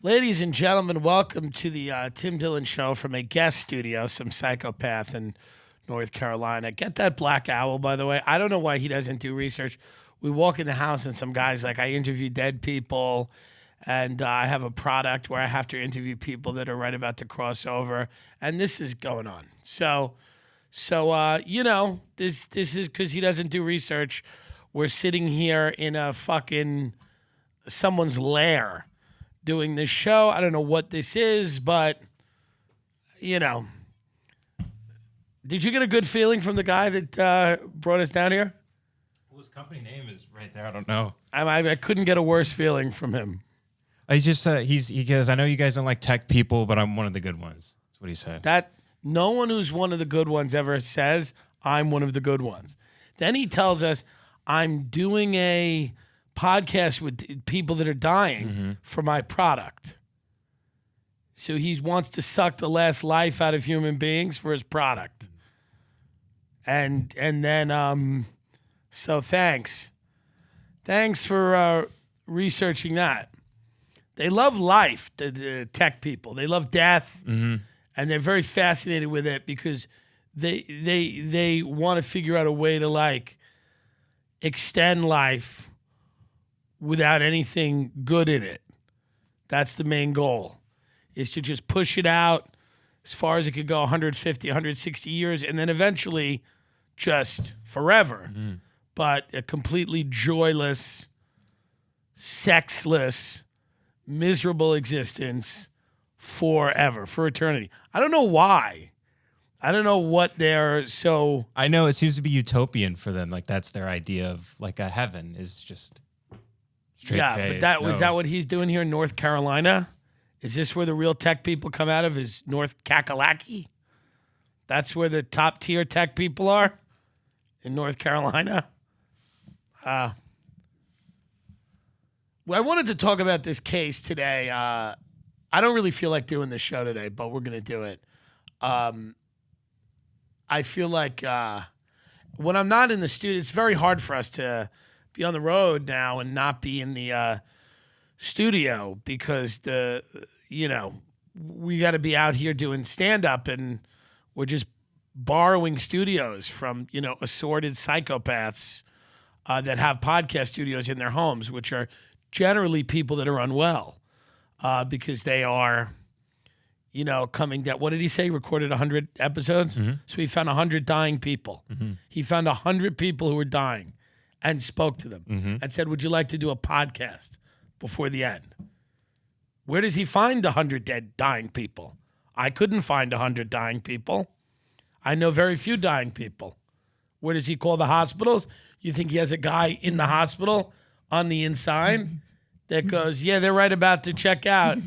Ladies and gentlemen, welcome to the Tim Dillon Show from a guest studio, some psychopath in North Carolina. Get that black owl, by the way. I don't know why he doesn't do research. We walk in the house and some guy's like, I interview dead people, and I have a product where I have to interview people that are right about to cross over, and this is going on. So you know, this is because he doesn't do research. We're sitting here in a fucking someone's lair doing this show. I don't know what this is, but, you know. Did you get a good feeling from the guy that brought us down here? Well, his company name is right there. I don't know. I couldn't get a worse feeling from him. He just he goes, I know you guys don't like tech people, but I'm one of the good ones. That's what he said. That no one who's one of the good ones ever says, I'm one of the good ones. Then he tells us, I'm doing a podcast with people that are dying for my product. So he wants to suck the last life out of human beings for his product. And then, so thanks. Thanks for researching that. They love life, the tech people. They love death, and they're very fascinated with it because they want to figure out a way to, like, extend life without anything good in it. That's the main goal, is to just push it out as far as it could go, 150, 160 years, and then eventually just forever. But a completely joyless, sexless, miserable existence forever, for eternity. I don't know why. I don't know what they're so... I know it seems to be utopian for them. Like, that's their idea of, like, a heaven is just straight face. But was that what he's doing here in North Carolina? Is this where the real tech people come out of, is North COLOGNE? That's where the top tier tech people are? In North Carolina? Well, I wanted to talk about this case today. I don't really feel like doing this show today, but we're going to do it. I feel like when I'm not in the studio, it's very hard for us to be on the road now and not be in the studio because we got to be out here doing stand-up, and we're just borrowing studios from, assorted psychopaths that have podcast studios in their homes, which are generally people that are unwell because they are... coming down. What did he say? He recorded 100 episodes? So he found 100 dying people. He found 100 people who were dying and spoke to them and said, would you like to do a podcast before the end? Where does he find 100 dying people? I couldn't find 100 dying people. I know very few dying people. Where does he call the hospitals? You think he has a guy in the hospital on the inside that goes, yeah, they're right about to check out.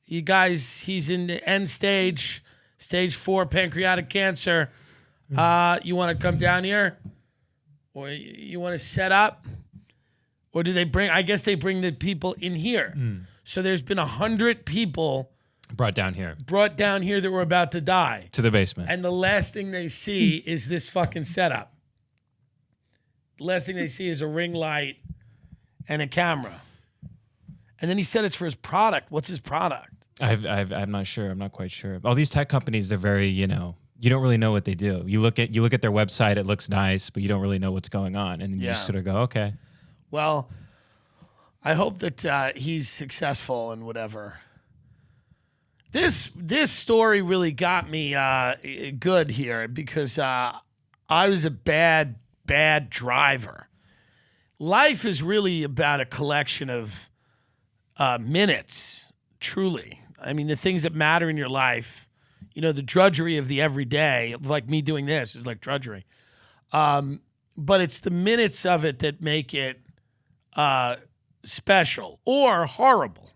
You guys, he's in the end stage 4 pancreatic cancer. You want to come down here? Or you want to set up? Or do they bring, I guess they bring the people in here. So there's been 100 people brought down here that were about to die. To the basement. And the last thing they see is this fucking setup. The last thing they see is a ring light and a camera. And then he said it's for his product. What's his product? I'm not sure. I'm not quite sure. All these tech companies, they're very, you don't really know what they do. You look at their website, it looks nice, but you don't really know what's going on. And then you just sort of go, okay. Well, I hope that he's successful and whatever. This story really got me good here because I was a bad driver. Life is really about a collection of minutes, truly. I mean, the things that matter in your life, the drudgery of the everyday, like me doing this is like drudgery. But it's the minutes of it that make it special or horrible.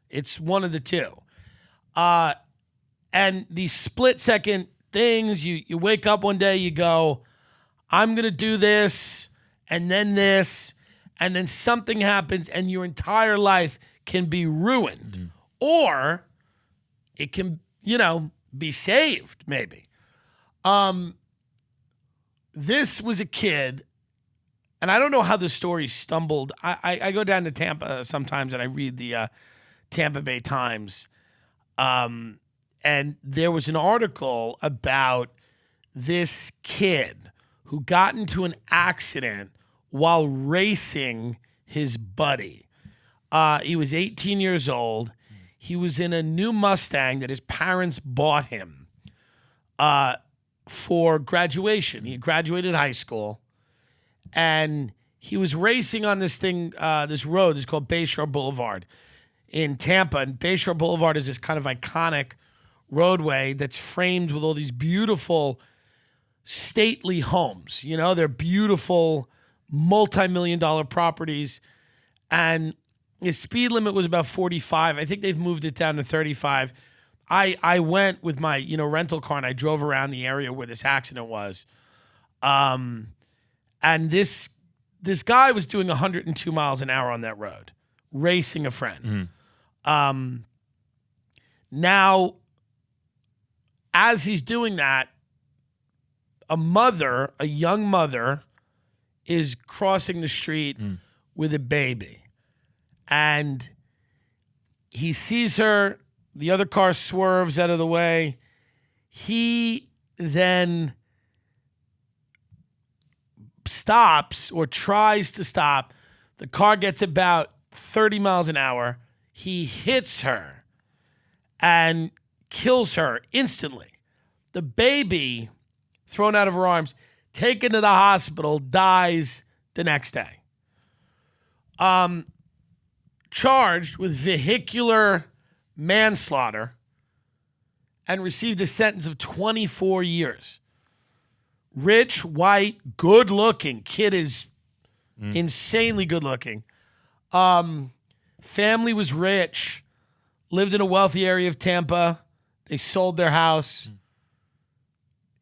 It's one of the two. And these split-second things, you wake up one day, you go, I'm going to do this, and then something happens, and your entire life can be ruined. Or it can, be saved, maybe. This was a kid, and I don't know how the story stumbled. I go down to Tampa sometimes, and I read the Tampa Bay Times. And there was an article about this kid who got into an accident while racing his buddy. He was 18 years old. He was in a new Mustang that his parents bought him for graduation. He graduated high school, and he was racing on this thing, this road. It's called Bayshore Boulevard in Tampa. And Bayshore Boulevard is this kind of iconic roadway that's framed with all these beautiful, stately homes. You know, they're beautiful, multi-million-dollar properties. And the speed limit was about 45. I think they've moved it down to 35. I went with my, rental car, and I drove around the area where this accident was. And this guy was doing 102 miles an hour on that road, racing a friend. Now, as he's doing that, a young mother, is crossing the street with a baby. And he sees her. The other car swerves out of the way. He then stops or tries to stop. The car gets about 30 miles an hour. He hits her and kills her instantly. The baby, thrown out of her arms, taken to the hospital, dies the next day. Charged with vehicular manslaughter and received a sentence of 24 years. Rich, white, good-looking. Kid is insanely good-looking. Family was rich. Lived in a wealthy area of Tampa. They sold their house.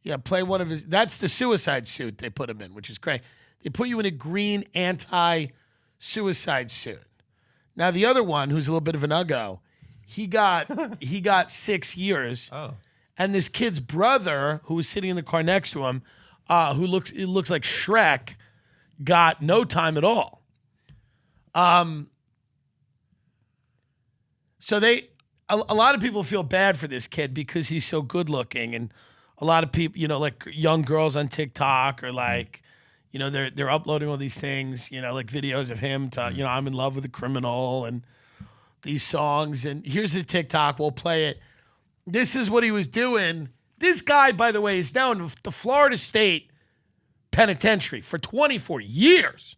Yeah, play one of his. That's the suicide suit they put him in, which is great. They put you in a green anti-suicide suit. Now the other one, who's a little bit of an uggo, he got 6 years. Oh. And this kid's brother, who was sitting in the car next to him, who looks like Shrek, got no time at all. So a lot of people feel bad for this kid because he's so good looking, and a lot of people, like young girls on TikTok are like, they're uploading all these things, like videos of him to, I'm in love with a criminal and these songs. And here's his TikTok. We'll play it. This is what he was doing. This guy, by the way, is now in the Florida State Penitentiary for 24 years.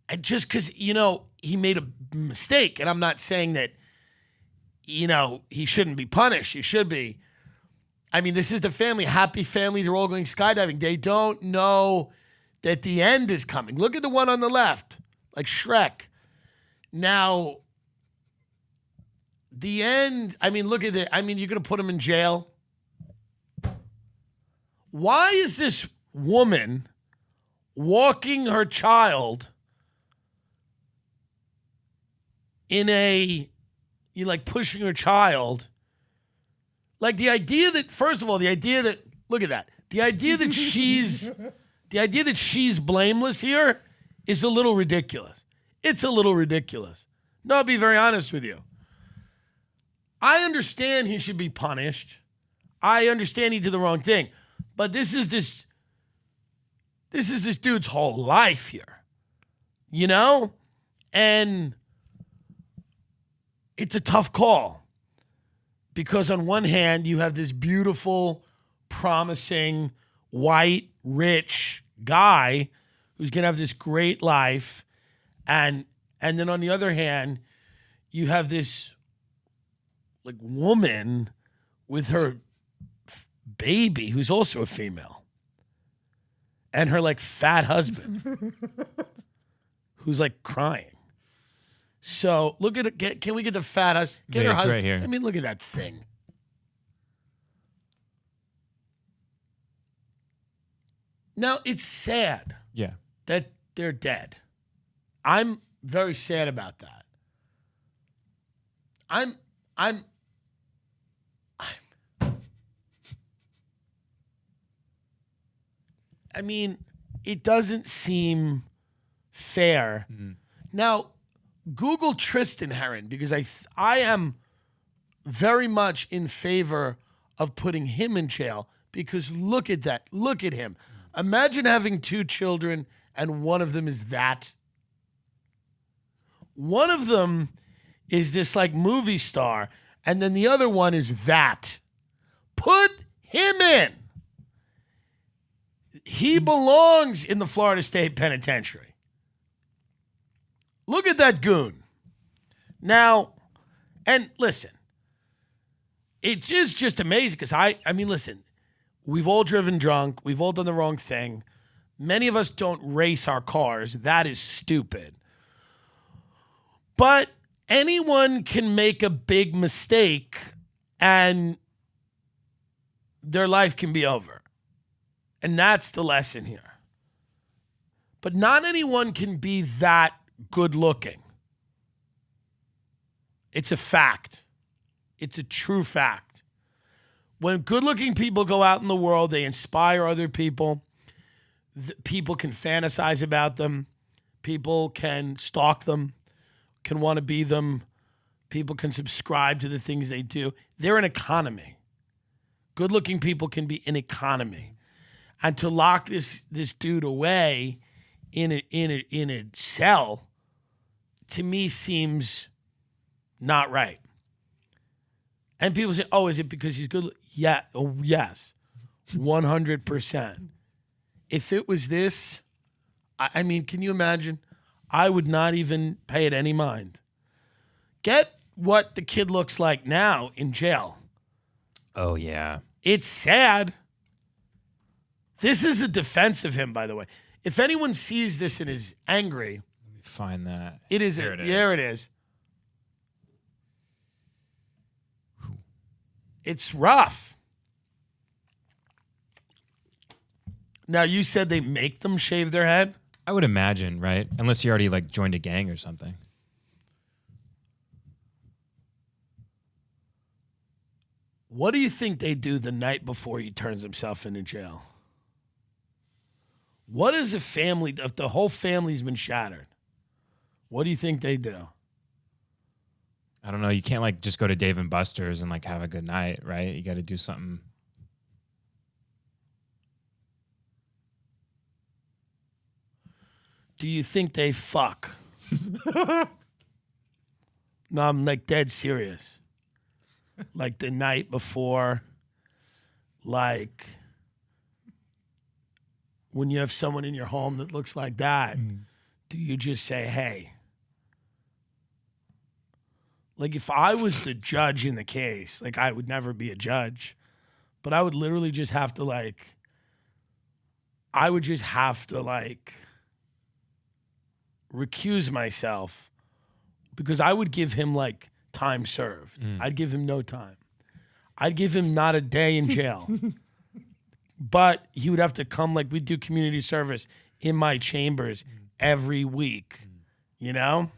And just because, he made a mistake, and I'm not saying that, he shouldn't be punished. He should be. I mean, this is the family, happy family. They're all going skydiving. They don't know that the end is coming. Look at the one on the left, like Shrek. Now, the end, look at it. You're going to put him in jail. Why is this woman walking her child you're like pushing her child? Like the idea that, first of all, look at that. The idea that she's blameless here is a little ridiculous. It's a little ridiculous. No, I'll be very honest with you. I understand he should be punished. I understand he did the wrong thing. But this is this dude's whole life here. And it's a tough call. Because on one hand, you have this beautiful, promising, white, rich guy who's going to have this great life. And then on the other hand, you have this like woman with her baby who's also a female. And her like fat husband who's like crying. So look at it. Can we get the fat husband? Get her husband right here. Look at that thing. Now it's sad. Yeah. That they're dead. I'm very sad about that. it doesn't seem fair. Now, Google Tristan Heron, because I am very much in favor of putting him in jail, because look at that. Look at him. Imagine having 2 children and one of them is that. One of them is this like movie star, and then the other one is that. Put him in. He belongs in the Florida State Penitentiary. Look at that goon. Now, and listen, it is just amazing because I mean, listen, we've all driven drunk. We've all done the wrong thing. Many of us don't race our cars. That is stupid. But anyone can make a big mistake and their life can be over. And that's the lesson here. But not anyone can be that good looking. It's a fact. It's a true fact. When good looking people go out in the world, they inspire other people. People can fantasize about them. People can stalk them, can want to be them. People can subscribe to the things they do. They're an economy. Good looking people can be an economy. And to lock this dude away in a cell, to me seems not right. And people say, "Oh, is it because he's good?" Yeah, oh, yes, 100%. If it was this, I mean, can you imagine? I would not even pay it any mind. Get what the kid looks like now in jail. Oh, yeah. It's sad. This is a defense of him, by the way. If anyone sees this and is angry, Let me find that. it is. There There it is. It's rough. Now, you said they make them shave their head? I would imagine, right? Unless you already like joined a gang or something. What do you think they do the night before he turns himself into jail? What is a family, if the whole family's been shattered, what do you think they do? I don't know. You can't like just go to Dave and Buster's and like have a good night, right? You got to do something. Do you think they fuck? No, I'm like dead serious. Like the night before, like when you have someone in your home that looks like that, do you just say, hey? Like if I was the judge in the case, like I would never be a judge, but I would literally just have to like, recuse myself because I would give him like time served. I'd give him no time. I'd give him not a day in jail. But he would have to come, like we do community service in my chambers every week, you know?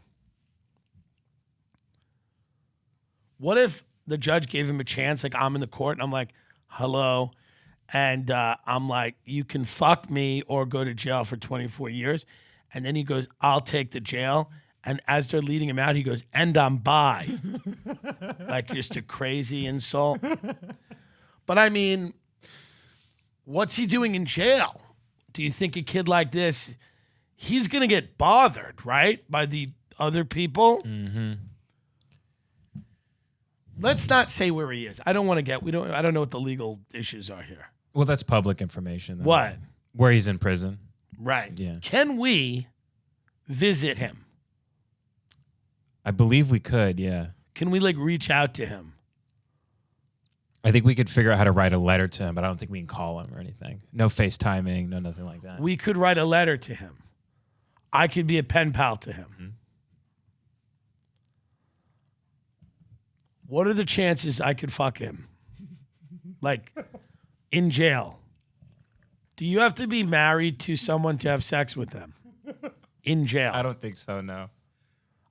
What if the judge gave him a chance, like I'm in the court and I'm like, hello, and I'm like, you can fuck me or go to jail for 24 years. And then he goes, I'll take the jail. And as they're leading him out, he goes, and I'm bi. Like just a crazy insult. But I mean, what's he doing in jail? Do you think a kid like this, he's going to get bothered, right? By the other people? Mm-hmm. Let's not say where he is. I don't know what the legal issues are here. Well, that's public information. Though. What? Where he's in prison. Right. Yeah. Can we visit him? I believe we could, yeah. Can we like reach out to him? I think we could figure out how to write a letter to him, but I don't think we can call him or anything. No FaceTiming, no nothing like that. We could write a letter to him. I could be a pen pal to him. Mm-hmm. What are the chances I could fuck him? Like in jail. Do you have to be married to someone to have sex with them? In jail. I don't think so, no.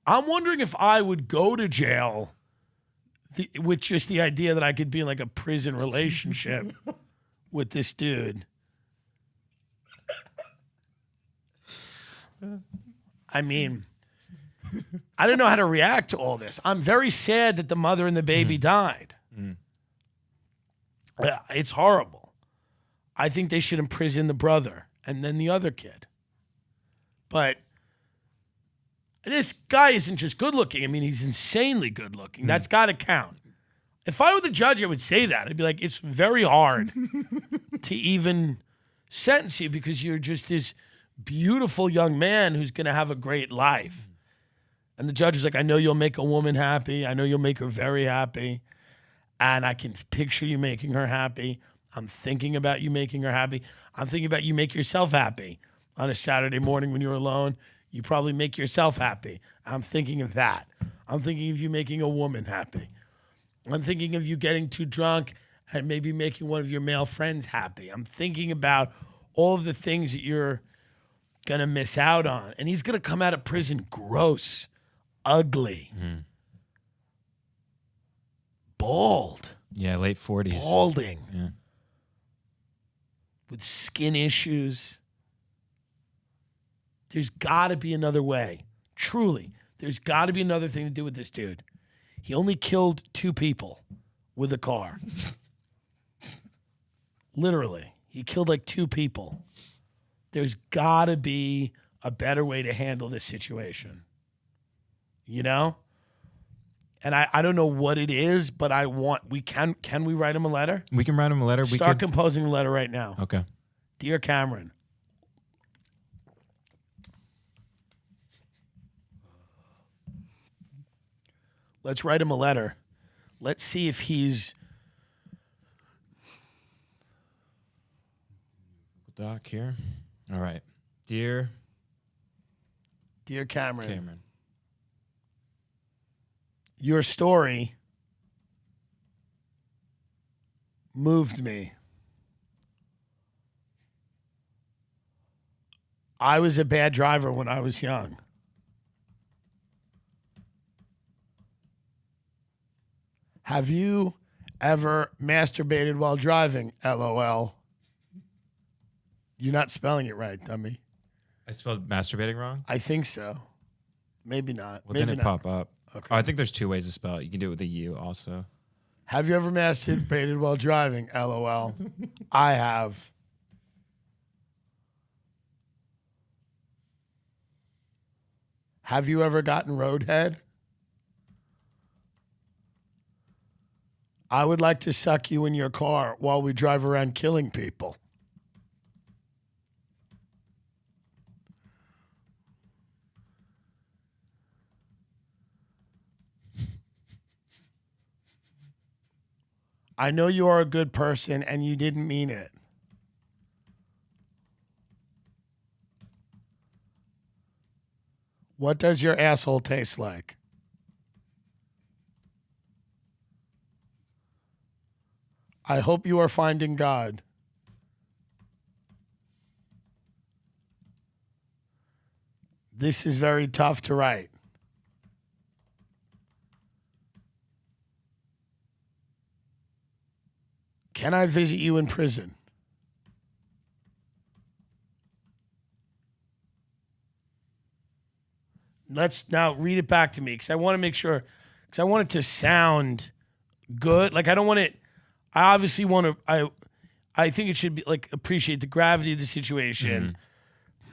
I'm wondering if I would go to jail with just the idea that I could be in like a prison relationship with this dude. I mean, I don't know how to react to all this. I'm very sad that the mother and the baby died. It's horrible. I think they should imprison the brother and then the other kid. But this guy isn't just good looking. I mean, he's insanely good looking. That's got to count. If I were the judge, I would say that. I'd be like, it's very hard to even sentence you because you're just this beautiful young man who's going to have a great life. And the judge was like, I know you'll make a woman happy. I know you'll make her very happy. And I can picture you making her happy. I'm thinking about you making her happy. I'm thinking about you make yourself happy. On a Saturday morning when you're alone, you probably make yourself happy. I'm thinking of that. I'm thinking of you making a woman happy. I'm thinking of you getting too drunk and maybe making one of your male friends happy. I'm thinking about all of the things that you're going to miss out on. And he's going to come out of prison gross, ugly, bald. Yeah, late 40s. Balding. Yeah. With skin issues. There's got to be another way. Truly, there's got to be another thing to do with this dude. He only killed 2 people with a car. Literally. He killed like 2 people. There's got to be a better way to handle this situation. You know? And I don't know what it is, but can we write him a letter? We can write him a letter. Start composing a letter right now. Okay. Dear Cameron. Let's write him a letter. Let's see if he's... Doc here. All right. Dear Cameron. Your story moved me. I was a bad driver when I was young. Have you ever masturbated while driving? LOL. You're not spelling it right, dummy. I spelled masturbating wrong? I think so. Maybe not. Well, Maybe didn't it pop up? Okay. Oh, I think there's 2 ways to spell it. You can do it with a U also. Have you ever masturbated while driving? LOL. I have. Have you ever gotten roadhead? I would like to suck you in your car while we drive around killing people. I know you are a good person and you didn't mean it. What does your asshole taste like? I hope you are finding God. This is very tough to write. Can I visit you in prison? Let's now read it back to me because I want to make sure, because I want it to sound good. Like I don't want it, I obviously want to, I think it should be like appreciate the gravity of the situation,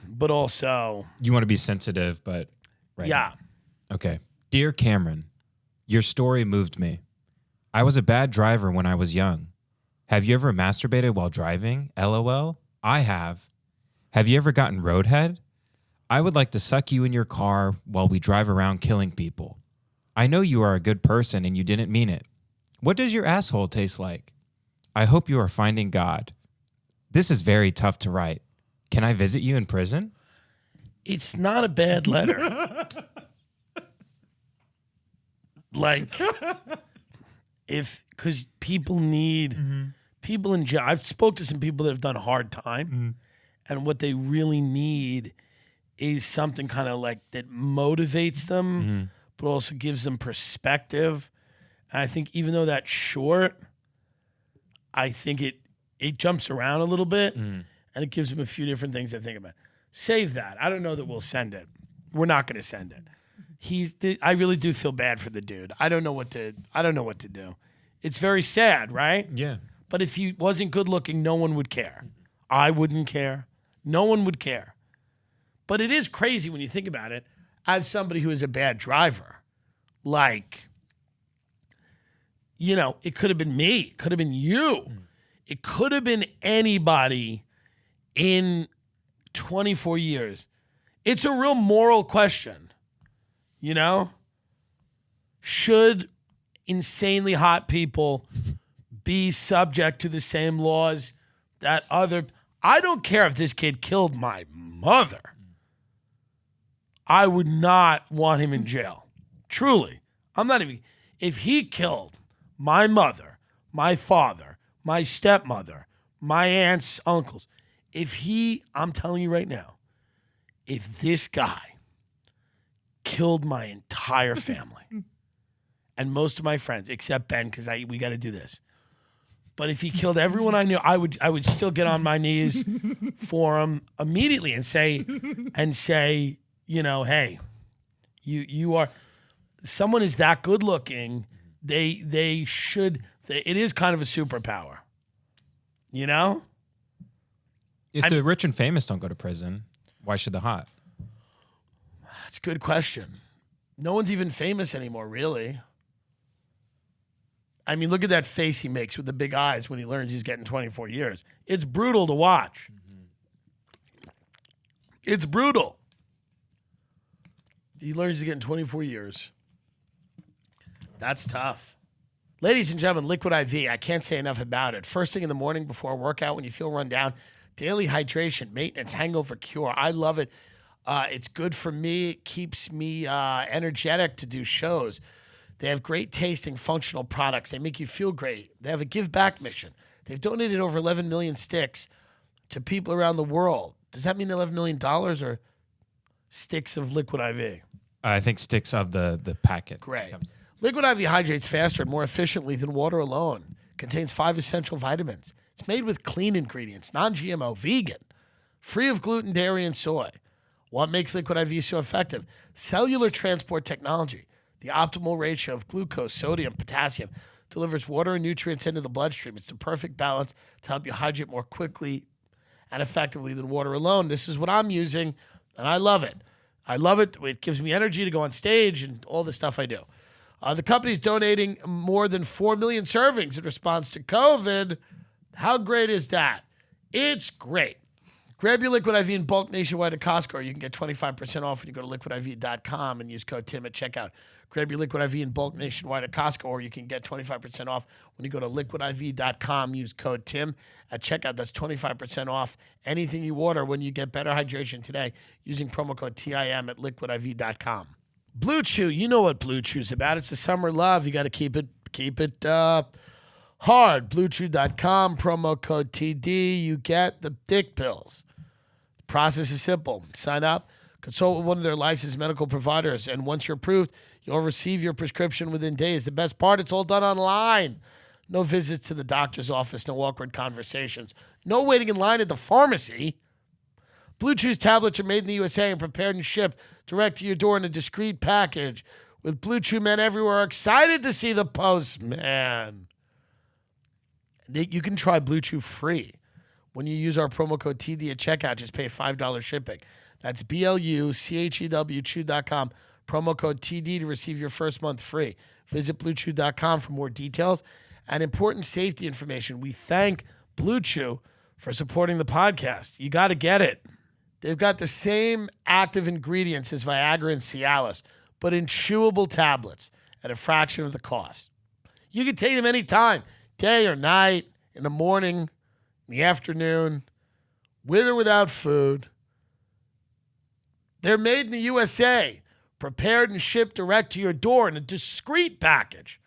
but also. You want to be sensitive, but. Right. Yeah. Okay. Dear Cameron, your story moved me. I was a bad driver when I was young. Have you ever masturbated while driving? LOL. I have. Have you ever gotten roadhead? I would like to suck you in your car while we drive around killing people. I know you are a good person and you didn't mean it. What does your asshole taste like? I hope you are finding God. This is very tough to write. Can I visit you in prison? It's not a bad letter. Like, because people need, people in jail. I've spoke to some people that have done hard time, and what they really need is something kind of like that motivates them, but also gives them perspective. And I think even though that's short, I think it jumps around a little bit, and it gives them a few different things to think about. Save that. I don't know that we'll send it. We're not going to send it. I really do feel bad for the dude. I don't know what to do. It's very sad, right? Yeah. But if he wasn't good looking, no one would care. I wouldn't care. No one would care. But it is crazy when you think about it, as somebody who is a bad driver. Like, you know, it could have been me. It could have been you. It could have been anybody in 24 years. It's a real moral question, you know? Should insanely hot people be subject to the same laws that other... I don't care if this kid killed my mother. I would not want him in jail. Truly. I'm not even... If he killed my mother, my father, my stepmother, my aunts, uncles, I'm telling you right now, if this guy killed my entire family and most of my friends, except Ben, because we got to do this. But if he killed everyone I knew, I would still get on my knees for him immediately and say, you know, hey, you are, someone is that good looking, they should, it is kind of a superpower, you know? If the rich and famous don't go to prison, why should the hot? That's a good question. No one's even famous anymore, really. I mean, look at that face he makes with the big eyes when he learns he's getting 24 years. It's brutal to watch. It's brutal. He learns he's getting 24 years. That's tough. Ladies and gentlemen, Liquid IV. I can't say enough about it. First thing in the morning before a workout when you feel run down. Daily hydration, maintenance, hangover cure. I love it. It's good for me. It keeps me energetic to do shows. They have great tasting, functional products. They make you feel great. They have a give back mission. They've donated over 11 million sticks to people around the world. Does that mean $11 million or sticks of Liquid IV? I think sticks of the packet. Great. Liquid IV hydrates faster and more efficiently than water alone. Contains 5 essential vitamins. It's made with clean ingredients, non-GMO, vegan, free of gluten, dairy, and soy. What makes Liquid IV so effective? Cellular transport technology. The optimal ratio of glucose, sodium, potassium delivers water and nutrients into the bloodstream. It's the perfect balance to help you hydrate more quickly and effectively than water alone. This is what I'm using, and I love it. I love it. It gives me energy to go on stage and all the stuff I do. The company's donating more than 4 million servings in response to COVID. How great is that? It's great. Grab your Liquid IV in bulk nationwide at Costco, or you can get 25% off when you go to liquidiv.com and use code Tim at checkout. Grab your Liquid IV in bulk nationwide at Costco, or you can get 25% off when you go to liquidiv.com, use code Tim at checkout. That's 25% off anything you order when you get better hydration today using promo code TIM at liquidiv.com. Blue Chew, you know what Blue Chew's about. It's a summer love. You got to keep it hard. BlueChew.com, promo code TD. You get the dick pills. The process is simple. Sign up, consult with one of their licensed medical providers, and once you're approved, you'll receive your prescription within days. The best part, it's all done online. No visits to the doctor's office, no awkward conversations, no waiting in line at the pharmacy. Blue Chew's tablets are made in the USA and prepared and shipped direct to your door in a discreet package. With Blue Chew men everywhere excited to see the postman. You can try Blue Chew free when you use our promo code TD at checkout. Just pay $5 shipping. That's BLUCHEW Chew.com. Promo code TD to receive your first month free. Visit BlueChew.com for more details and important safety information. We thank Blue Chew for supporting the podcast. You got to get it. They've got the same active ingredients as Viagra and Cialis, but in chewable tablets at a fraction of the cost. You can take them anytime, day or night, in the morning, in the afternoon, with or without food. They're made in the USA, prepared and shipped direct to your door in a discreet package.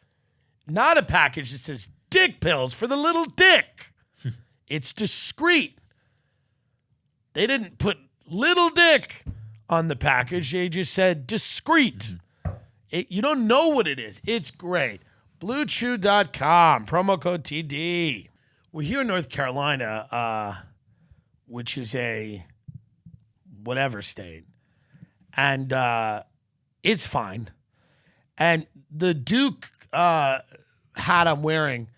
Not a package that says dick pills for the little dick. It's discreet. They didn't put little dick on the package. They just said discreet. You don't know what it is. It's great. BlueChew.com, promo code TD. We're here in North Carolina, which is a whatever state. And it's fine. And the Duke hat I'm wearing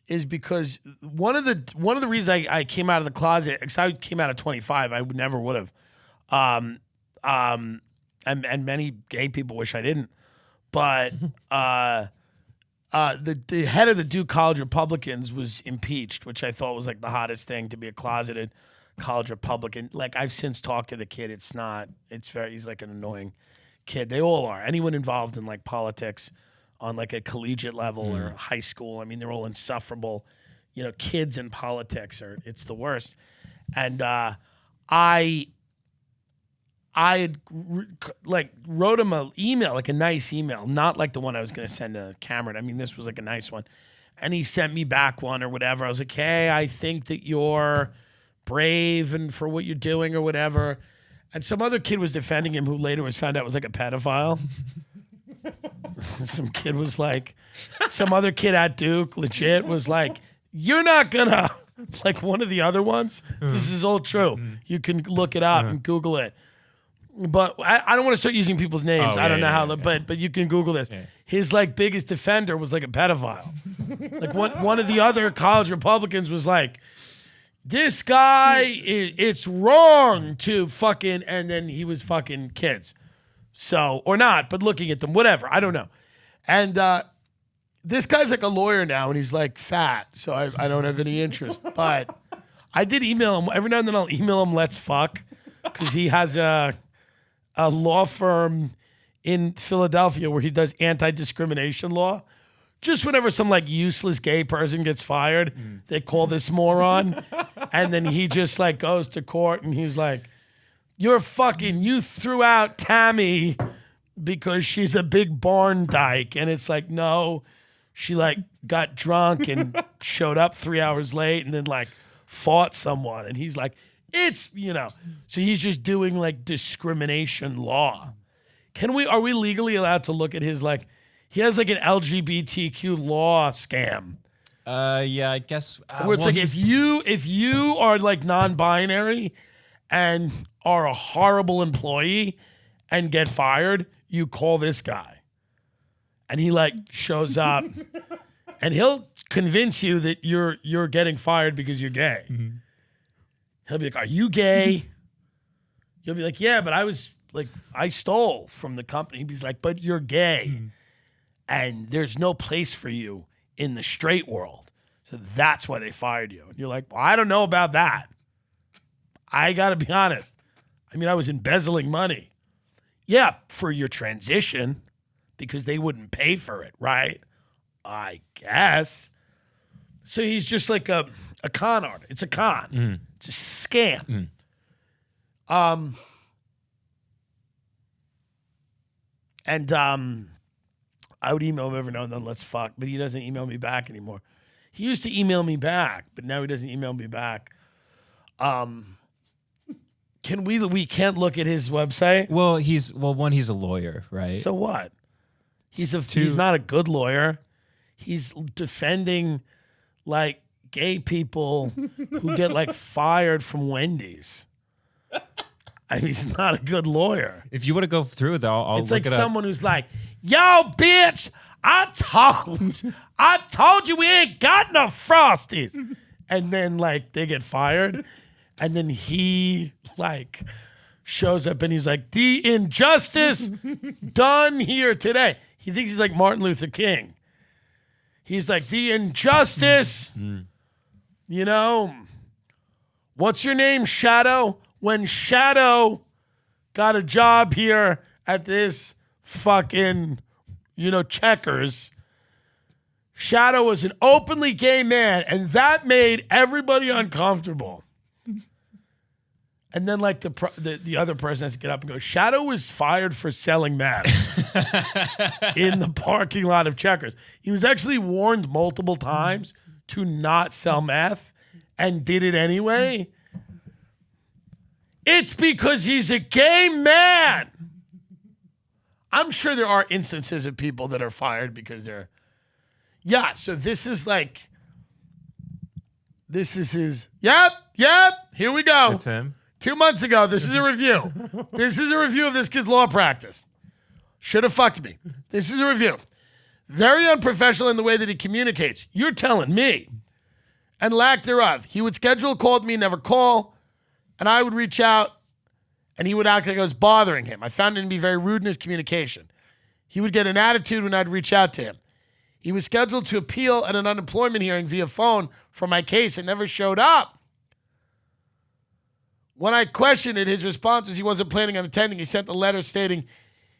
is because one of the reasons I came out of the closet, because I came out at 25, I never would have. And many gay people wish I didn't. But the head of the Duke College Republicans was impeached, which I thought was like the hottest thing, to be a closeted college Republican. Like, I've since talked to the kid. He's like an annoying kid. They all are. Anyone involved in like politics on like a collegiate level or high school, I mean, they're all insufferable. You know, kids in politics it's the worst. And I had wrote him an email, like a nice email, not like the one I was going to send to Cameron. I mean, this was like a nice one. And he sent me back one or whatever. I was like, hey, I think that you're brave and for what you're doing or whatever. And some other kid was defending him who later was found out was like a pedophile. Some kid was like, some other kid at Duke legit was like, you're not gonna, like one of the other ones. This is all true. You can look it up and Google it. But I don't want to start using people's names. I don't know how, but you can Google this. Yeah. His like biggest defender was like a pedophile. Like one of the other college Republicans was like, this guy, it's wrong to fucking, and then he was fucking kids. So, or not, but looking at them, whatever, I don't know. And this guy's like a lawyer now, and he's like fat, so I don't have any interest. But I did email him. Every now and then I'll email him, let's fuck, because he has a law firm in Philadelphia where he does anti-discrimination law. Just whenever some like useless gay person gets fired, they call this moron. And then he just like goes to court and he's like, you threw out Tammy because she's a big barn dyke. And it's like, no, she like got drunk and showed up 3 hours late and then like fought someone. And he's like, so he's just doing like discrimination law. Are we legally allowed to look at his like, he has like an LGBTQ law scam. Yeah, I guess. Where it's like if you are like non-binary and are a horrible employee and get fired, you call this guy. And he like shows up and he'll convince you that you're getting fired because you're gay. Mm-hmm. He'll be like, are you gay? You'll be like, yeah, but I stole from the company. He's like, but you're gay. Mm-hmm. And there's no place for you in the straight world. So that's why they fired you. And you're like, well, I don't know about that. I got to be honest. I mean, I was embezzling money. Yeah, for your transition, because they wouldn't pay for it, right? I guess. So he's just like a con artist. It's a con. Mm. It's a scam. Mm. I would email him every now and then, let's fuck, but he doesn't email me back anymore. He used to email me back, but now he doesn't email me back. We can't look at his website? Well, he's a lawyer, right? So what? He's not a good lawyer. He's defending like gay people who get like fired from Wendy's. I mean, he's not a good lawyer. If you want to go through though, I'll it's look like it someone who's like, yo, bitch, I told you we ain't got no Frosties. And then like they get fired. And then he like shows up and he's like, the injustice done here today. He thinks he's like Martin Luther King. He's like, the injustice, what's your name, Shadow? When Shadow got a job here at this fucking, Checkers, Shadow was an openly gay man, and that made everybody uncomfortable. And then, like, the other person has to get up and go, Shadow was fired for selling meth in the parking lot of Checkers. He was actually warned multiple times to not sell meth and did it anyway. It's because he's a gay man. I'm sure there are instances of people that are fired because they're... Yeah, so this is his... Yep, here we go. It's him. 2 months ago. This is a review. This is a review of this kid's law practice. Should have fucked me. This is a review. Very unprofessional in the way that he communicates. You're telling me. And lack thereof. He would schedule a call with me, never call. And I would reach out, and he would act like I was bothering him. I found him to be very rude in his communication. He would get an attitude when I'd reach out to him. He was scheduled to appeal at an unemployment hearing via phone for my case and never showed up. When I questioned it, his response was he wasn't planning on attending. He sent a letter stating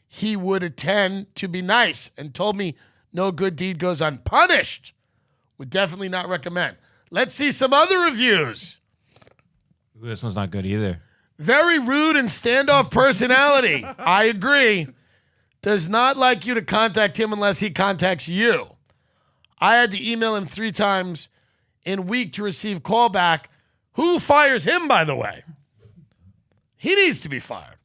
he would attend to be nice and told me no good deed goes unpunished. Would definitely not recommend. Let's see some other reviews. Ooh, this one's not good either. Very rude and standoff personality. I agree. Does not like you to contact him unless he contacts you. I had to email him 3 times in a week to receive callback. Who fires him, by the way? He needs to be fired.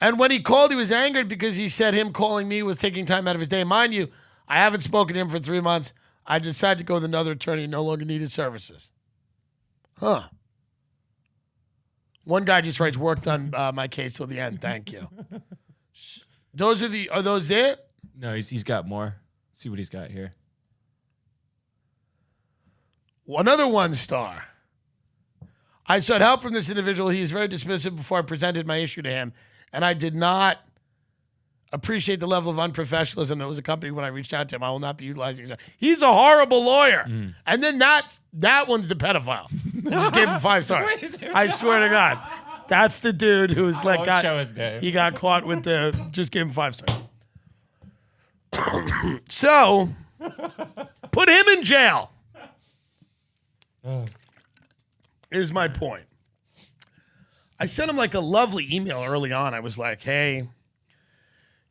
And when he called, he was angered because he said him calling me was taking time out of his day. Mind you, I haven't spoken to him for 3 months. I decided to go with another attorney and no longer needed services. Huh. One guy just writes, worked on my case till the end. Thank you. Are those it? No, he's got more. Let's see what he's got here. Another 1 star. I sought help from this individual. He is very dismissive before I presented my issue to him, and I did not appreciate the level of unprofessionalism that was accompanied when I reached out to him. I will not be utilizing him. He's a horrible lawyer. And then that one's the pedophile. Just gave him 5 stars. I swear to God. That's the dude who's like he got caught with the just gave him 5 stars. So put him in jail. Is my point. I sent him like a lovely email early on. I was like, hey,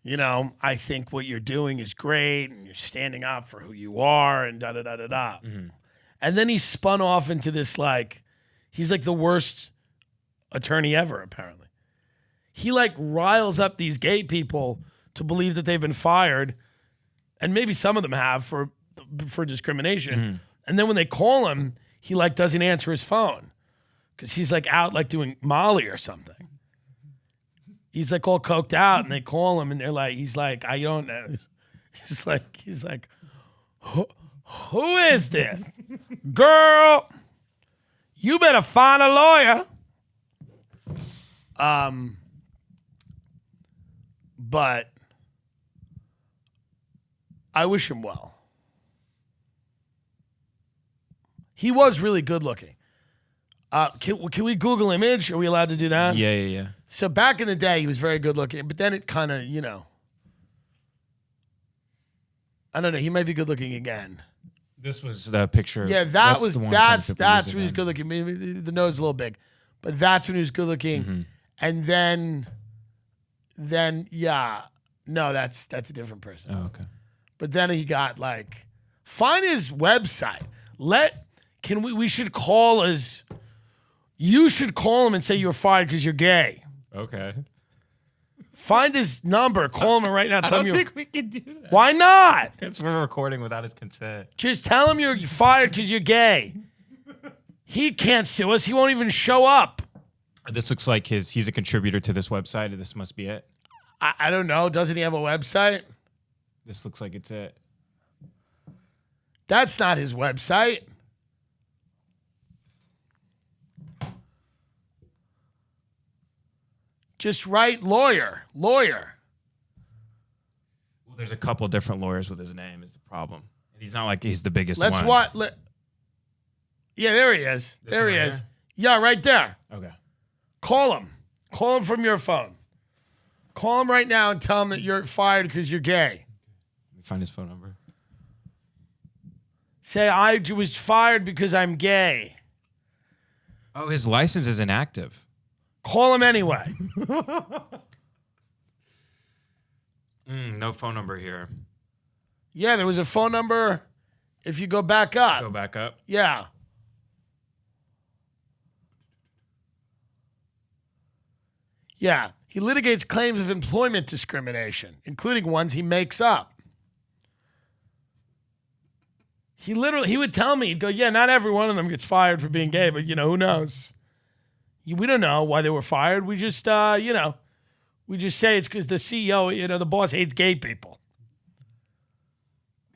you know, I think what you're doing is great and you're standing up for who you are and da-da-da-da-da. And then he spun off into this like, he's like the worst attorney ever, apparently. He like riles up these gay people to believe that they've been fired, and maybe some of them have for discrimination. And then when they call him, he like doesn't answer his phone because he's like out like doing Molly or something. He's like all coked out, and they call him, and they're like, he's like, I don't know. He's like, who is this? Girl, you better find a lawyer. But I wish him well. He was really good looking. Can we Google image? Are we allowed to do that? Yeah. So back in the day, he was very good looking, but then it kind of, you know, I don't know. He might be good looking again. This was the picture. Yeah, that's when he was good looking. Maybe the nose is a little big, but that's when he was good looking. And then yeah, no, that's a different person. Oh, okay. But then he got like, find his website. We should call you should call him and say you're fired because you're gay. Okay. Find his number, call him right now. I don't think we can do that. Why not? Because we're recording without his consent. Just tell him you're fired because you're gay. He can't sue us. He won't even show up. This looks like he's a contributor to this website. This must be it. I don't know. Doesn't he have a website? This looks like it's it. That's not his website. Just write lawyer. Well, there's a couple different lawyers with his name is the problem. He's not like he's the biggest one. Yeah, there he is. There he is. Yeah, right there. Okay. Call him. Call him from your phone. Call him right now and tell him that you're fired because you're gay. Let me find his phone number. Say, I was fired because I'm gay. Oh, his license is inactive. Call him anyway. No phone number here. Yeah, there was a phone number if you go back up. Go back up? Yeah. Yeah. He litigates claims of employment discrimination, including ones he makes up. He would tell me, he'd go, yeah, not every one of them gets fired for being gay, but, you know, who knows? We don't know why they were fired. We just, we just say it's because the CEO, the boss hates gay people.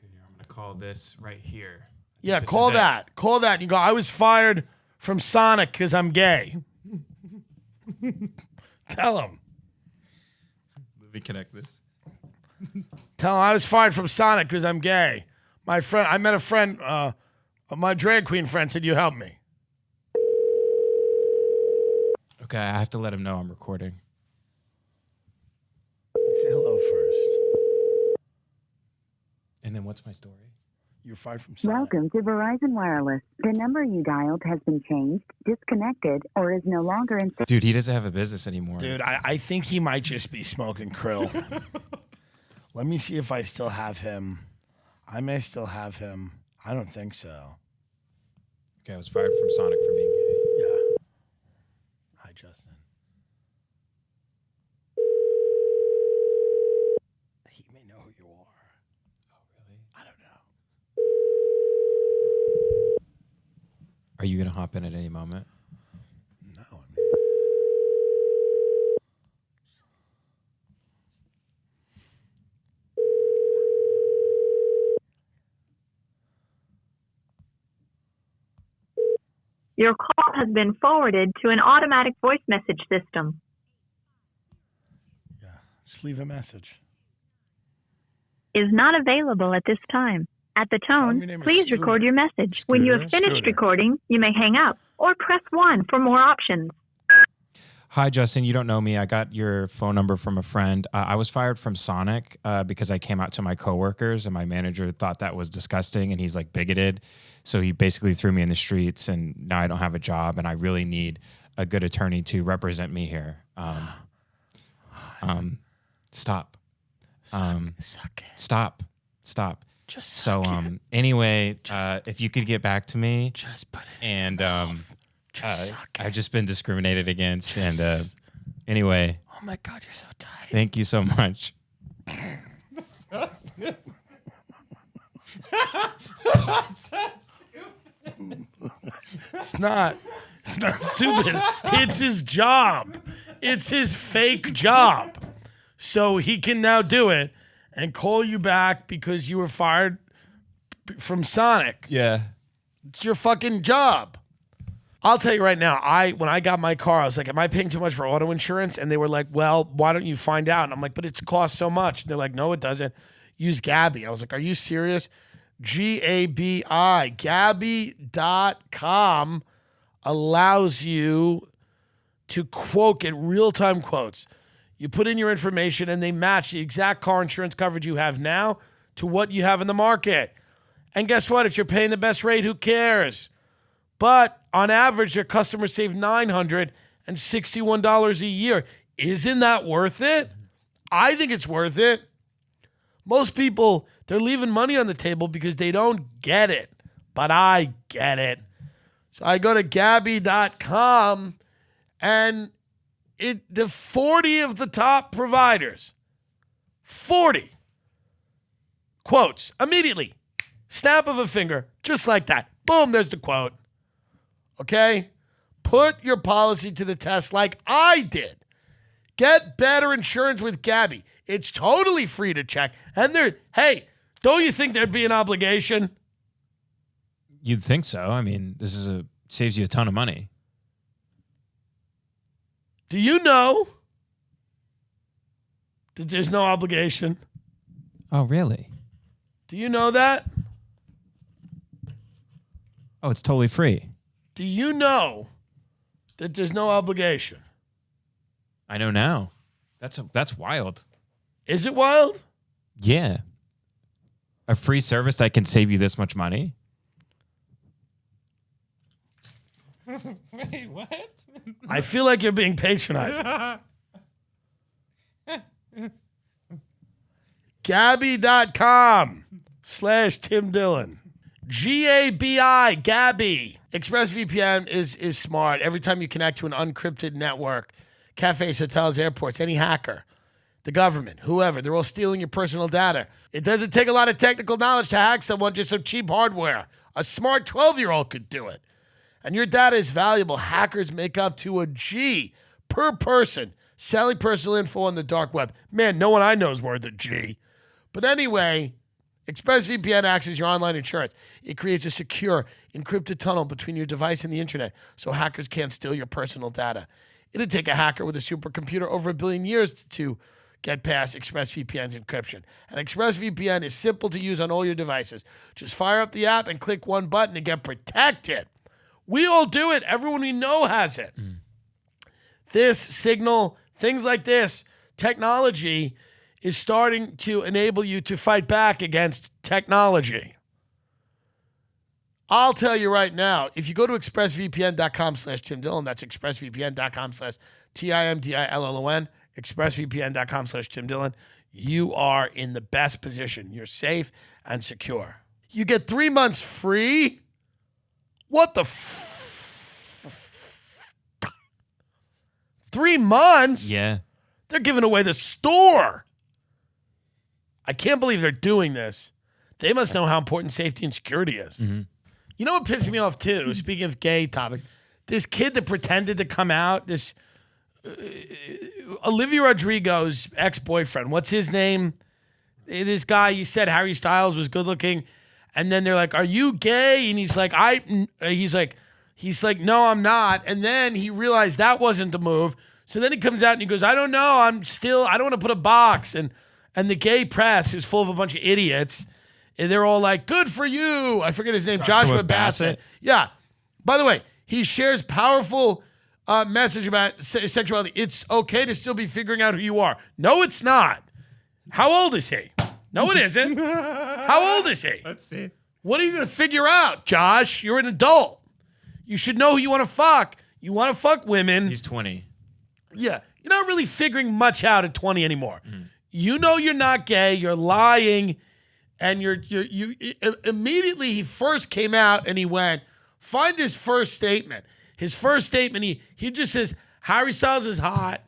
I'm going to call this right here. Yeah, call that. Call that. And you go, I was fired from Sonic because I'm gay. Tell him. Let me connect this. Tell him I was fired from Sonic because I'm gay. I met a friend, my drag queen friend said, you help me. Okay, I have to let him know I'm recording. Say hello first. And then what's my story? You're fired from Sonic. Welcome to Verizon Wireless. The number you dialed has been changed, disconnected, or is no longer in... Dude, he doesn't have a business anymore. Dude, I think he might just be smoking krill. Let me see if I still have him. I may still have him. I don't think so. Okay, I was fired from Sonic for being gay. Yeah. Hi, Justin. He may know who you are. Oh, really? I don't know. Are you going to hop in at any moment? No. Your call has been forwarded to an automatic voice message system. Yeah. Just leave a message. Is not available at this time. At the Tell him tone, your name is please Scooter. record your message. When you have Scooter. finished recording, you may hang up or press 1 for more options. Hi, Justin. You don't know me. I got your phone number from a friend. I was fired from Sonic because I came out to my coworkers and my manager thought that was disgusting and he's like bigoted. So he basically threw me in the streets and now I don't have a job and I really need a good attorney to represent me here. Stop. Suck it. Stop. Just So suck it. anyway, if you could get back to me Just put it and Just suck it. I've just been discriminated against and anyway, Oh my God, you're so tight. thank you so much. It's not stupid. It's his job. It's his fake job. So he can now do it and call you back because you were fired from Sonic. Yeah. It's your fucking job. I'll tell you right now, when I got my car, I was like, am I paying too much for auto insurance? And they were like, well, why don't you find out? And I'm like, but it costs so much. And they're like, no, it doesn't. Use Gabby. I was like, are you serious? Gabi. Gabby.com allows you to quote, get real-time quotes. You put in your information and they match the exact car insurance coverage you have now to what you have in the market. And guess what? If you're paying the best rate, who cares? But on average, their customers save $961 a year. Isn't that worth it? I think it's worth it. Most people, they're leaving money on the table because they don't get it. But I get it. So I go to Gabby.com and the 40 of the top providers, 40 quotes immediately. Snap of a finger, just like that. Boom, there's the quote. Okay? Put your policy to the test like I did. Get better insurance with Gabby. It's totally free to check. And hey, don't you think there'd be an obligation? You'd think so. I mean, saves you a ton of money. Do you know that there's no obligation? Oh, really? Do you know that? Oh, it's totally free. Do you know that there's no obligation? I know now. That's wild. Is it wild? Yeah. A free service that can save you this much money? Wait, what? I feel like you're being patronizing. Gabby.com/TimDillon. Gabi, Gabby. ExpressVPN is smart. Every time you connect to an unencrypted network, cafes, hotels, airports, any hacker, the government, whoever, they're all stealing your personal data. It doesn't take a lot of technical knowledge to hack someone, just some cheap hardware. A smart 12-year-old could do it. and your data is valuable, hackers make up to a G per person selling personal info on the dark web. Man, no one I know is worth a G. But anyway, ExpressVPN acts as your online insurance. It creates a secure, encrypted tunnel between your device and the internet so hackers can't steal your personal data. It'd take a hacker with a supercomputer over 1 billion years to get past ExpressVPN's encryption. And ExpressVPN is simple to use on all your devices. Just fire up the app and click one button to get protected. We all do it. Everyone we know has it. This Signal, things like this, technology is starting to enable you to fight back against technology. I'll tell you right now, if you go to expressvpn.com/TimDillon, that's expressvpn.com/TIMDILLON, expressvpn.com/TimDillon, you are in the best position. You're safe and secure. You get 3 months free. What the 3 months? Yeah. They're giving away the store. I can't believe they're doing this. They must know how important safety and security is. Mm-hmm. You know what pissed me off too? Speaking of gay topics, this kid that pretended to come out, this Olivia Rodrigo's ex-boyfriend, what's his name? This guy, you said Harry Styles was good looking, and then they're like, "Are you gay?" And he's like, "No, I'm not." And then he realized that wasn't the move. So then he comes out and he goes, "I don't know. I don't want to put a box." And the gay press is full of a bunch of idiots. And they're all like, "Good for you." I forget his name. Joshua Bassett. Yeah. By the way, he shares powerful message about sexuality. It's okay to still be figuring out who you are. No, it's not. How old is he? No, it isn't. How old is he? Let's see. What are you going to figure out, Josh? You're an adult. You should know who you want to fuck. You want to fuck women. He's 20. Yeah. You're not really figuring much out at 20 anymore. You know you're not gay. You're lying. And you immediately he first came out and he went, find his first statement. His first statement, he just says, Harry Styles is hot.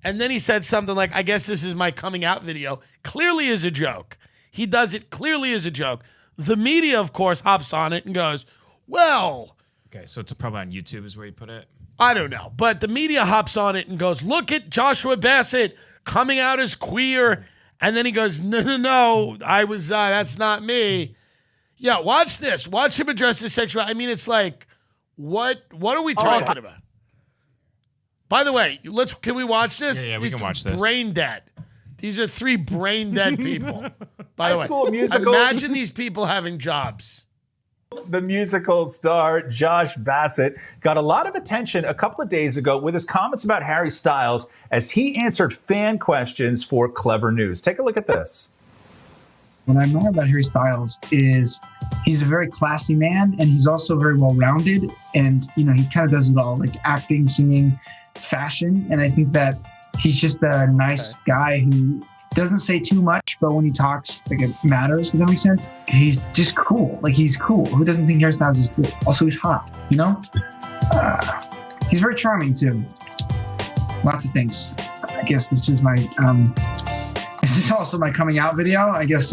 And then he said something like, I guess this is my coming out video. Clearly is a joke. He does it clearly as a joke. The media, of course, hops on it and goes, well. Okay, so it's probably on YouTube is where you put it? I don't know. But the media hops on it and goes, look at Joshua Bassett coming out as queer. And then he goes, no, that's not me. Yeah, watch this. Watch him address his sexuality. I mean, it's like, what are we talking about? By the way, can we watch this? Yeah, we can watch this. Brain dead. These are 3 brain dead people. By the way, School Musical. Imagine these people having jobs. The musical star Josh Bassett got a lot of attention a couple of days ago with his comments about Harry Styles as he answered fan questions for Clever News. Take a look at this. What I admire about Harry Styles is he's a very classy man, and he's also very well-rounded. And, he kind of does it all, like acting, singing, fashion. And I think that he's just a nice guy who doesn't say too much, but when he talks, like, it matters. Does that make sense? He's just cool. Like, he's cool. Who doesn't think Harry Styles is cool? Also, he's hot, He's very charming, too. Lots of things. I guess this is my... This is also my coming out video, I guess.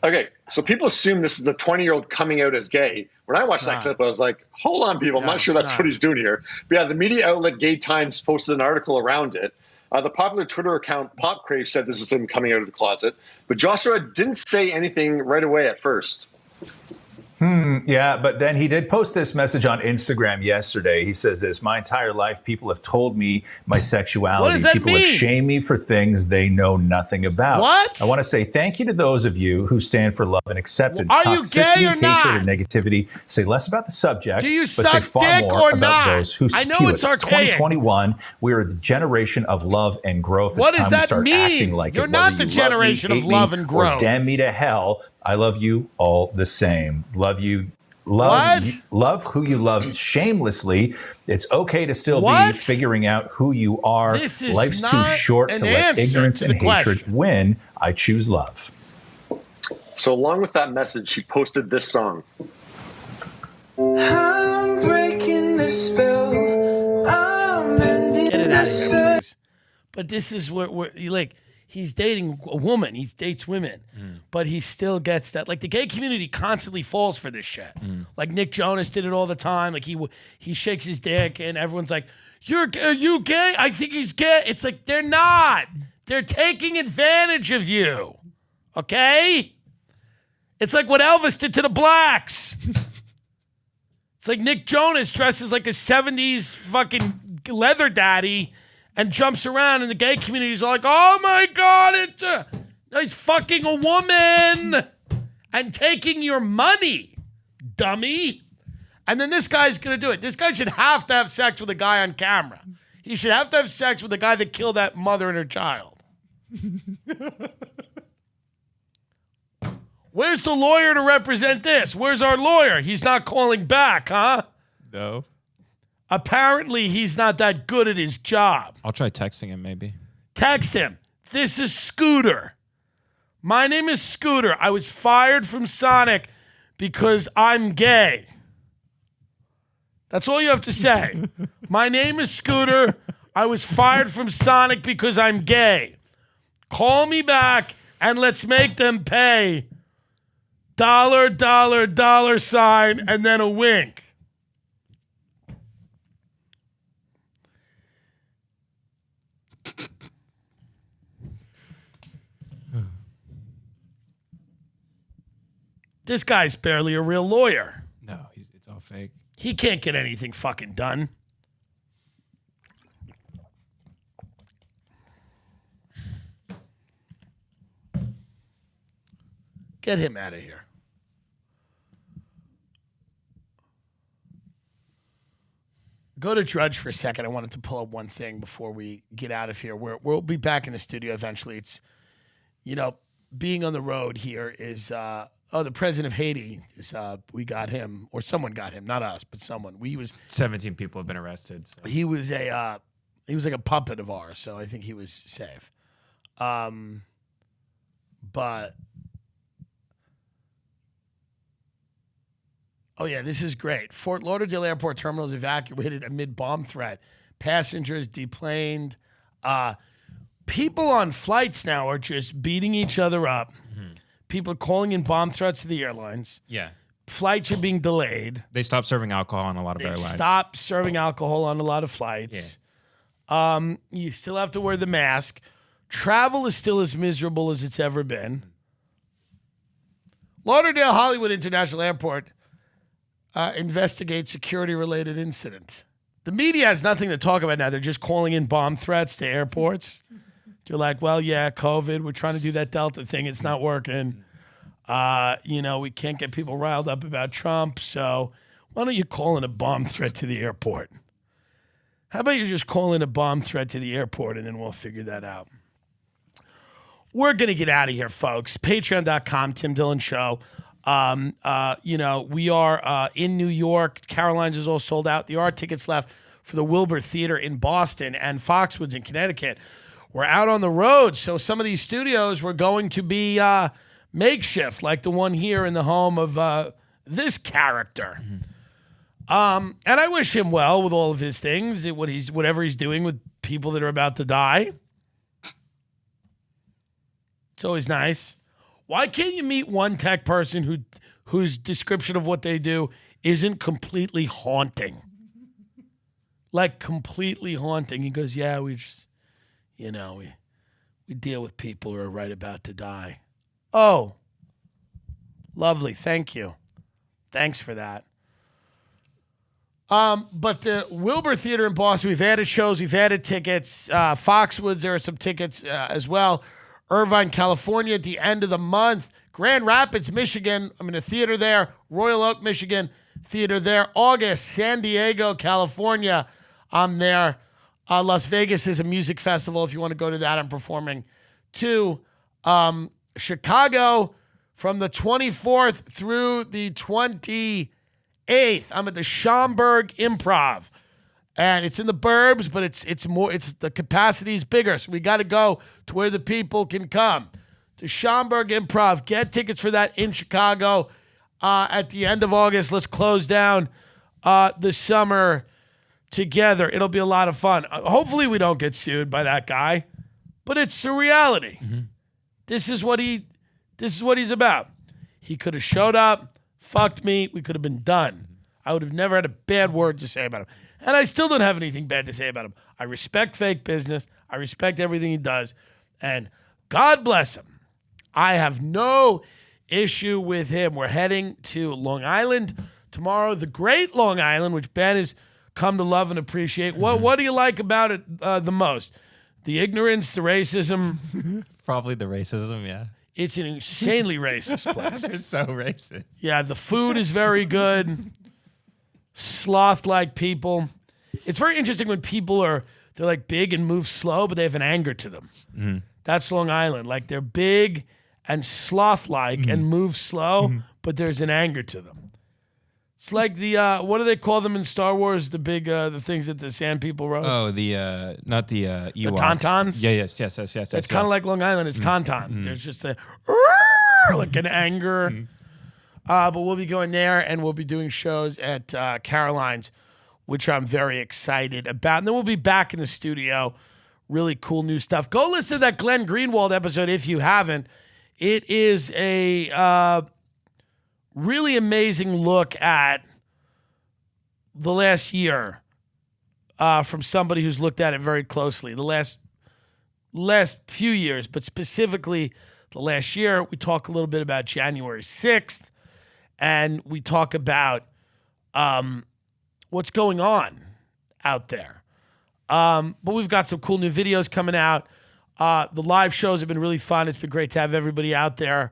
Okay, so people assume this is a 20-year-old coming out as gay. When I watched that clip, I was like, hold on, people. I'm not sure that's what he's doing here. But yeah, the media outlet Gay Times posted an article around it. The popular Twitter account Pop Crave said this was him coming out of the closet. But Joshua didn't say anything right away at first. Yeah, but then he did post this message on Instagram yesterday. He says this, my entire life, people have told me my sexuality. What does that people mean? have shamed me for things they know nothing about. What? I want to say thank you to those of you who stand for love and acceptance. Are you gay Toxicity, or not? hatred, and negativity. Say less about the subject, Do you but suck say far dick more or about not? those who I know spew it's it. archaic. 2021. We're the generation of love and growth. What it's does time that to start mean? acting like You're it. not Whether the you love me, generation of hate me, love and growth. or damn me to hell. I love you all the same. Love you. What? Love who you love shamelessly. It's okay to still What? be figuring out who you are. This is Life's not too short an to let answer ignorance to the and hatred question. win. I choose love. So along with that message, she posted this song. I'm breaking the spell. I'm ending Get it the out of here, circle. please. But this is where like he's dating a woman. He dates women, but he still gets that. Like the gay community constantly falls for this shit. Like Nick Jonas did it all the time. Like he shakes his dick and everyone's like, are you gay? I think he's gay. It's like, they're not. They're taking advantage of you. Okay? It's like what Elvis did to the blacks. It's like Nick Jonas dresses like a 70s fucking leather daddy and jumps around, and the gay community's all like, oh my God, he's fucking a woman and taking your money, dummy. And then this guy's going to do it. This guy should have to have sex with a guy on camera. He should have to have sex with the guy that killed that mother and her child. Where's the lawyer to represent this? Where's our lawyer? He's not calling back, huh? No. Apparently, he's not that good at his job. I'll try texting him maybe. Text him. This is Scooter. My name is Scooter. I was fired from Sonic because I'm gay. That's all you have to say. My name is Scooter. I was fired from Sonic because I'm gay. Call me back and let's make them pay $, and then a wink. This guy's barely a real lawyer. No, it's all fake. He can't get anything fucking done. Get him out of here. Go to Drudge for a second. I wanted to pull up one thing before we get out of here. We'll be back in the studio eventually. It's, being on the road here is, the president of Haiti is, we got him, or someone got him, not us, but someone. 17 people have been arrested. So. He was like a puppet of ours, so I think he was safe. But. Oh, yeah, this is great. Fort Lauderdale Airport terminal is evacuated amid bomb threat. Passengers deplaned. People on flights now are just beating each other up. Mm-hmm. People are calling in bomb threats to the airlines. Yeah. Flights are being delayed. They stopped serving alcohol on a lot of airlines. Stopped serving alcohol on a lot of flights. Yeah. You still have to wear the mask. Travel is still as miserable as it's ever been. Lauderdale Hollywood International Airport investigate security-related incident. The media has nothing to talk about now. They're just calling in bomb threats to airports. They're like, well, yeah, COVID. We're trying to do that Delta thing. It's not working. We can't get people riled up about Trump. So why don't you call in a bomb threat to the airport? How about you just call in a bomb threat to the airport, and then we'll figure that out. We're going to get out of here, folks. Patreon.com, Tim Dillon Show. We are in New York. Caroline's is all sold out. There are tickets left for the Wilbur Theater in Boston and Foxwoods in Connecticut. We're out on the road, so some of these studios were going to be makeshift, like the one here in the home of this character. Mm-hmm. And I wish him well with all of his things, whatever he's doing with people that are about to die. It's always nice. Why can't you meet one tech person whose description of what they do isn't completely haunting? Like completely haunting. He goes, yeah, we just, we deal with people who are right about to die. Oh, lovely. Thank you. Thanks for that. But the Wilbur Theater in Boston, we've added shows, we've added tickets. Foxwoods, there are some tickets as well. Irvine, California at the end of the month. Grand Rapids, Michigan. I'm in a theater there. Royal Oak, Michigan, theater there. August, San Diego, California. I'm there. Las Vegas is a music festival. If you want to go to that, I'm performing too. Chicago from the 24th through the 28th. I'm at the Schaumburg Improv. And it's in the burbs, but it's the capacity is bigger. So we got to go to where the people can come. The Schaumburg Improv. Get tickets for that in Chicago at the end of August. Let's close down the summer together. It'll be a lot of fun. Hopefully we don't get sued by that guy. But it's the reality. This is what he's about. He could have showed up, fucked me, we could have been done. I would have never had a bad word to say about him. And I still don't have anything bad to say about him. I respect fake business. I respect everything he does. And God bless him. I have no issue with him. We're heading to Long Island tomorrow, the great Long Island, which Ben has come to love and appreciate. What do you like about it the most? The ignorance, the racism? Probably the racism, yeah. It's an insanely racist place. They're so racist. Yeah, the food is very good. Sloth-like people. It's very interesting when people they're like big and move slow, but they have an anger to them. That's Long Island. Like they're big and sloth-like and move slow, but there's an anger to them. It's like the what do they call them in Star Wars? The big the things that the Sand People rode. Oh, the not the Ewoks. The Tauntauns. Yeah, yes. It's kind of like Long Island. It's Tauntauns. There's just like an anger. But we'll be going there, and we'll be doing shows at Caroline's, which I'm very excited about. And then we'll be back in the studio. Really cool new stuff. Go listen to that Glenn Greenwald episode if you haven't. It is a really amazing look at the last year from somebody who's looked at it very closely. The last few years, but specifically the last year. We talk a little bit about January 6th, and we talk about what's going on out there. But we've got some cool new videos coming out. The live shows have been really fun. It's been great to have everybody out there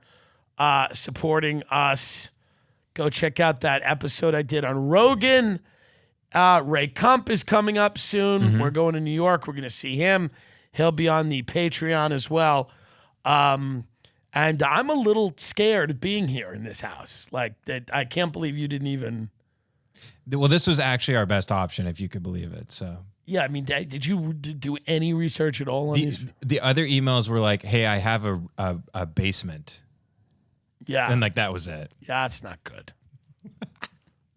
supporting us. Go check out that episode I did on Rogan. Ray Kump is coming up soon. We're going to New York. We're going to see him. He'll be on the Patreon as well. And I'm a little scared of being here in this house. Like that, I can't believe you didn't even. Well, this was actually our best option, if you could believe it. So. Yeah, I mean, did you do any research at all on these? The other emails were like, "Hey, I have a basement." Yeah, and like that was it. Yeah, it's not good.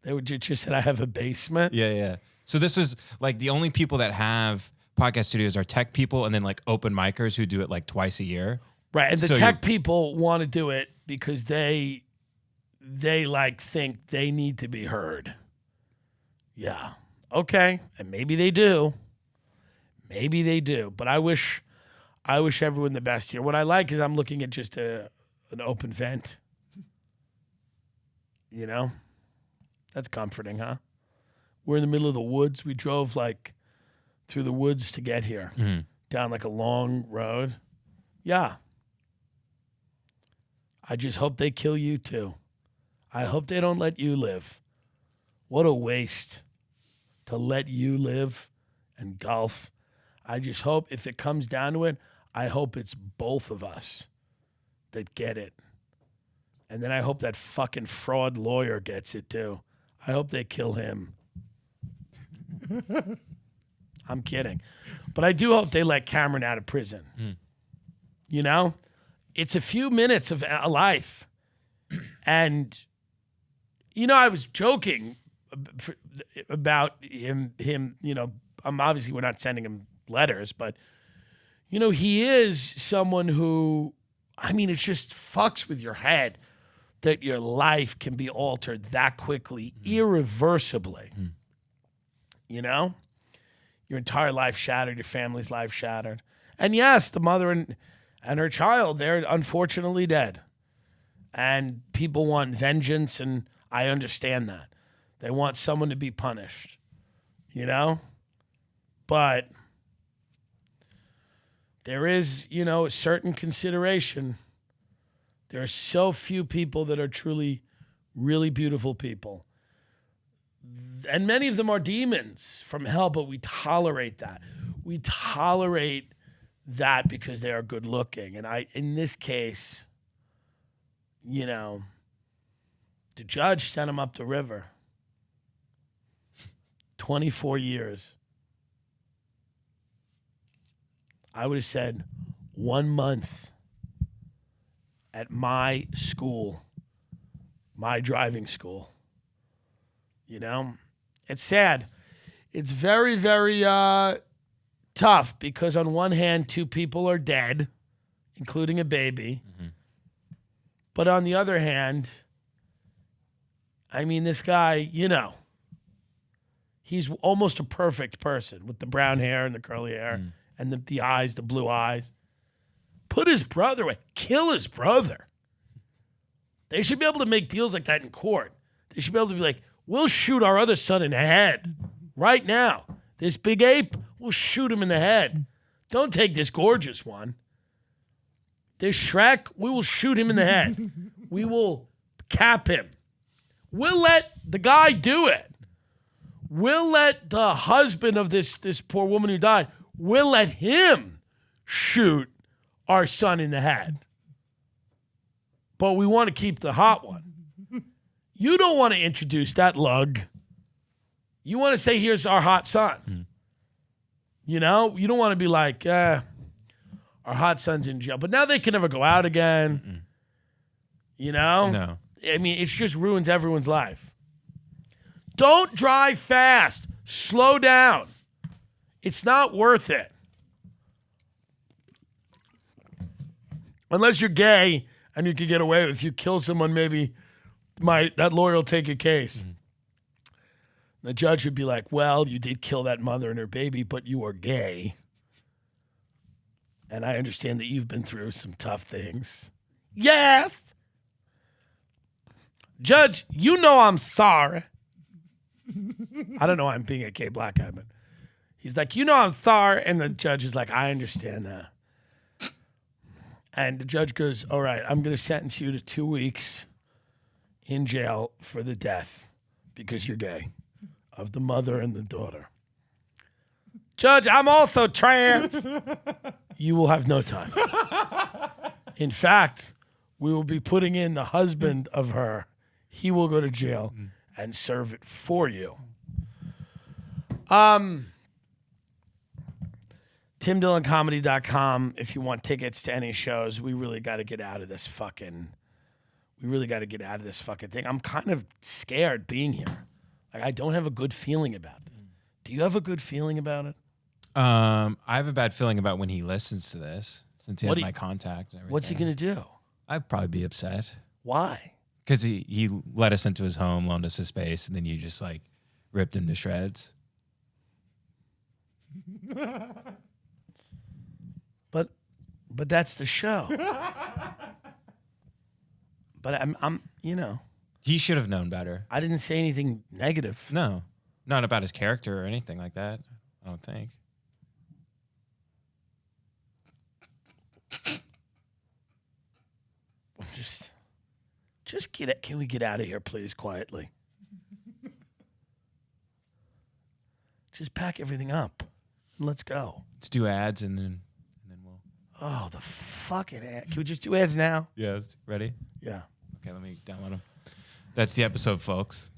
They would just said, "I have a basement." Yeah. So this was like the only people that have podcast studios are tech people, and then like open micers who do it like twice a year. Right, and the tech people want to do it because they like think they need to be heard. Yeah. Okay, and maybe they do. Maybe they do, but I wish everyone the best here. What I like is I'm looking at just an open vent. You know? That's comforting, huh? We're in the middle of the woods. We drove like through the woods to get here. Down like a long road. Yeah. I just hope they kill you too. I hope they don't let you live. What a waste to let you live and golf. I just hope if it comes down to it, I hope it's both of us that get it. And then I hope that fucking fraud lawyer gets it too. I hope they kill him. I'm kidding. But I do hope they let Cameron out of prison. You know? It's a few minutes of a life. And, you know, I was joking about him, you know, obviously we're not sending him letters, but, you know, he is someone who, I mean, it just fucks with your head that your life can be altered that quickly, irreversibly. You know? Your entire life shattered, your family's life shattered. And yes, the mother and her child, they're unfortunately dead. And people want vengeance, and I understand that. They want someone to be punished, you know? But there is, you know, a certain consideration. There are so few people that are truly, really beautiful people. And many of them are demons from hell, but we tolerate that. We tolerate that because they are good looking. And in this case, you know, the judge sent him up the river. 24 years. I would have said 1 month at my school, my driving school. You know, it's sad. It's very, very tough because on one hand, 2 people are dead, including a baby. But on the other hand, I mean, this guy, you know, he's almost a perfect person with the brown hair and the curly hair and the eyes, the blue eyes. Put his brother away. Kill his brother. They should be able to make deals like that in court. They should be able to be like, we'll shoot our other son in the head right now. This big ape, we'll shoot him in the head. Don't take this gorgeous one. This Shrek, we will shoot him in the head. We will cap him. We'll let the guy do it. We'll let the husband of this poor woman who died, we'll let him shoot our son in the head. But we want to keep the hot one. You don't want to introduce that lug. You want to say, here's our hot son. You know? You don't want to be like, our hot son's in jail. But now they can never go out again. You know? No. I mean, it just ruins everyone's life. Don't drive fast. Slow down. It's not worth it. Unless you're gay and you can get away with it. If you kill someone, maybe that lawyer will take your case. The judge would be like, well, you did kill that mother and her baby, but you are gay. And I understand that you've been through some tough things. Yes. Judge, you know I'm sorry. I don't know why I'm being a gay black guy, but he's like, you know I'm sorry. And the judge is like, I understand that. And the judge goes, all right, I'm going to sentence you to 2 weeks in jail for the death because you're gay of the mother and the daughter. Judge, I'm also trans. You will have no time. In fact, we will be putting in the husband of her. He will go to jail and serve it for you. TimDillonComedy.com if you want tickets to any shows. We really got to get out of this fucking thing. I'm kind of scared being here. Like, I don't have a good feeling about it. Do you have a good feeling about it? I have a bad feeling about when he listens to this, since he has my contact and everything. What's he going to do? I'd probably be upset. Why? Because he let us into his home, loaned us a space, and then you just, like, ripped him to shreds. But that's the show. But I'm, you know. He should have known better. I didn't say anything negative. No. Not about his character or anything like that, I don't think. Just get it. Can we get out of here, please, quietly? Just pack everything up and let's go. Let's do ads and then we'll. Oh, the fucking ad. Can we just do ads now? Yeah, ready? Yeah. Okay, let me download them. That's the episode, folks.